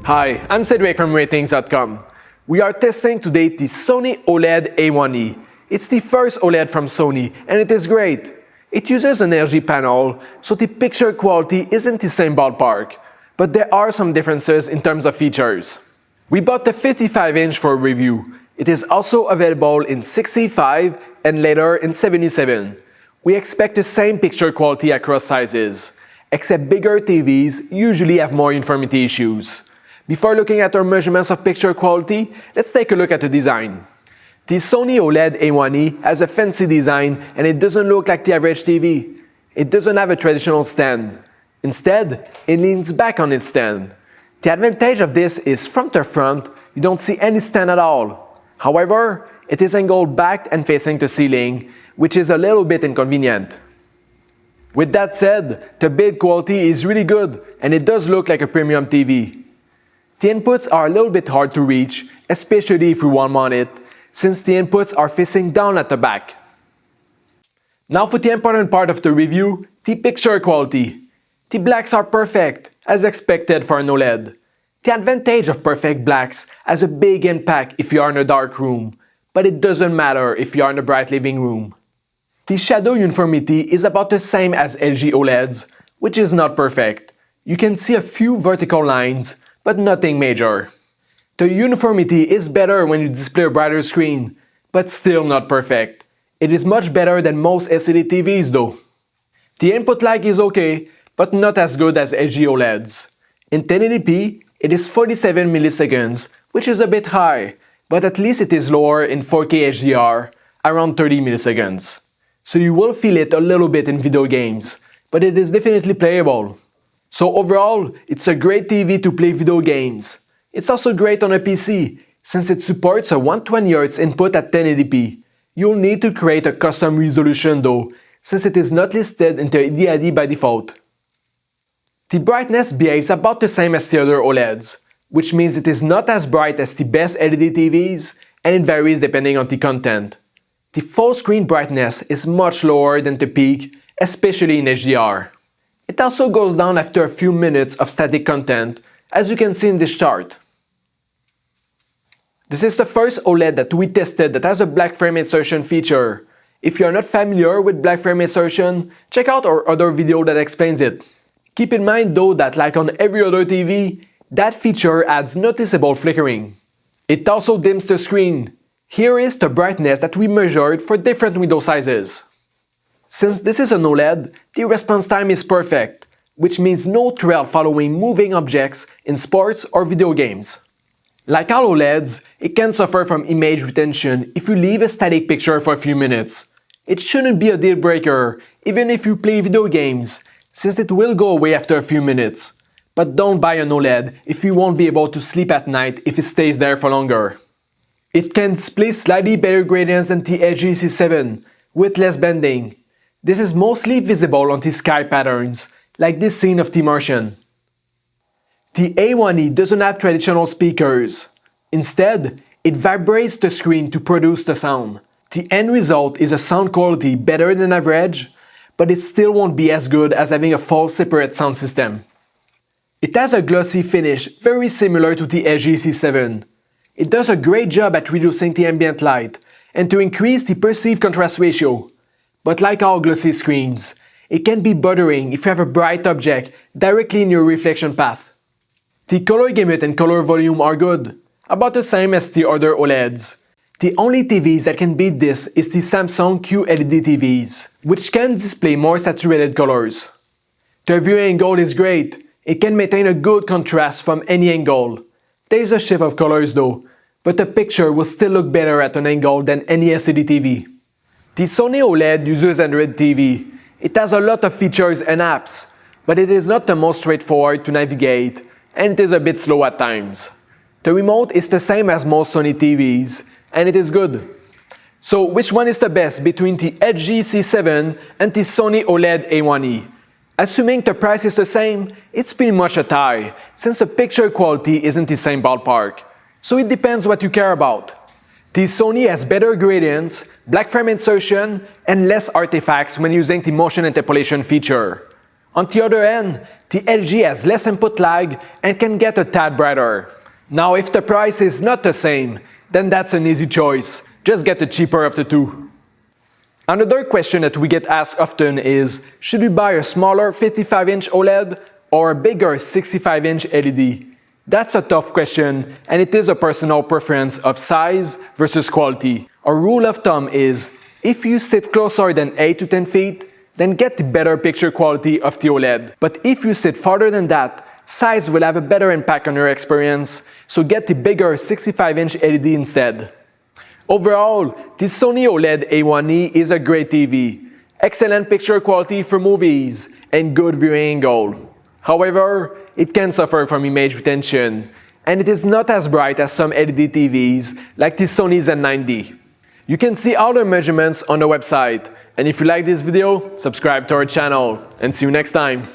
Hi, I'm Cedric from Ratings.com. We are testing today the Sony OLED A1E. It's the first OLED from Sony, and it is great. It uses an LG panel, so the picture quality isn't the same ballpark, but there are some differences in terms of features. We bought the 55-inch for review. It is also available in 65 and later in 77. We expect the same picture quality across sizes, except bigger TVs usually have more uniformity issues. Before looking at our measurements of picture quality, let's take a look at the design. The Sony OLED A1E has a fancy design and it doesn't look like the average TV. It doesn't have a traditional stand. Instead, it leans back on its stand. The advantage of this is from the front, you don't see any stand at all. However, it is angled back and facing the ceiling, which is a little bit inconvenient. With that said, the build quality is really good and it does look like a premium TV. The inputs are a little bit hard to reach, especially if you want mount it, since the inputs are facing down at the back. Now for the important part of the review, the picture quality. The blacks are perfect, as expected for an OLED. The advantage of perfect blacks has a big impact if you are in a dark room, but it doesn't matter if you are in a bright living room. The shadow uniformity is about the same as LG OLEDs, which is not perfect. You can see a few vertical lines, but nothing major. The uniformity is better when you display a brighter screen, but still not perfect. It is much better than most LCD TVs though. The input lag is okay, but not as good as LG OLEDs. In 1080p, it is 47 milliseconds, which is a bit high, but at least it is lower in 4K HDR, around 30 milliseconds. So you will feel it a little bit in video games, but it is definitely playable. So overall, it's a great TV to play video games. It's also great on a PC, since it supports a 120Hz input at 1080p. You'll need to create a custom resolution though, since it is not listed in the DID by default. The brightness behaves about the same as the other OLEDs, which means it is not as bright as the best LED TVs, and it varies depending on the content. The full screen brightness is much lower than the peak, especially in HDR. It also goes down after a few minutes of static content, as you can see in this chart. This is the first OLED that we tested that has a black frame insertion feature. If you are not familiar with black frame insertion, check out our other video that explains it. Keep in mind though that like on every other TV, that feature adds noticeable flickering. It also dims the screen. Here is the brightness that we measured for different window sizes. Since this is an OLED, the response time is perfect, which means no trail following moving objects in sports or video games. Like all OLEDs, it can suffer from image retention if you leave a static picture for a few minutes. It shouldn't be a deal breaker, even if you play video games, since it will go away after a few minutes. But don't buy an OLED if you won't be able to sleep at night if it stays there for longer. It can display slightly better gradients than the LG C7, with less bending. This is mostly visible on the sky patterns, like this scene of the Martian. The A1E doesn't have traditional speakers. Instead, it vibrates the screen to produce the sound. The end result is a sound quality better than average, but it still won't be as good as having a full separate sound system. It has a glossy finish very similar to the LG C7. It does a great job at reducing the ambient light and to increase the perceived contrast ratio. But like all glossy screens, it can be bothering if you have a bright object directly in your reflection path. The color gamut and color volume are good, about the same as the other OLEDs. The only TVs that can beat this is the Samsung QLED TVs, which can display more saturated colors. The view angle is great, it can maintain a good contrast from any angle. There is a shift of colors though, but the picture will still look better at an angle than any LCD TV. The Sony OLED uses Android TV. It has a lot of features and apps, but it is not the most straightforward to navigate, and it is a bit slow at times. The remote is the same as most Sony TVs, and it is good. So which one is the best between the LG C7 and the Sony OLED A1E? Assuming the price is the same, it's pretty much a tie, since the picture quality isn't the same ballpark. So it depends what you care about. The Sony has better gradients, black frame insertion, and less artifacts when using the motion interpolation feature. On the other hand, the LG has less input lag and can get a tad brighter. Now if the price is not the same, then that's an easy choice. Just get the cheaper of the two. Another question that we get asked often is, should we buy a smaller 55-inch OLED or a bigger 65-inch LED? That's a tough question, and it is a personal preference of size versus quality. A rule of thumb is, if you sit closer than 8 to 10 feet, then get the better picture quality of the OLED. But if you sit farther than that, size will have a better impact on your experience, so get the bigger 65-inch LED instead. Overall, the Sony OLED A1E is a great TV, excellent picture quality for movies, and good viewing angle. However, it can suffer from image retention, and it is not as bright as some LED TVs like the Sony Z90. You can see all the measurements on the website, and if you like this video, subscribe to our channel, and see you next time.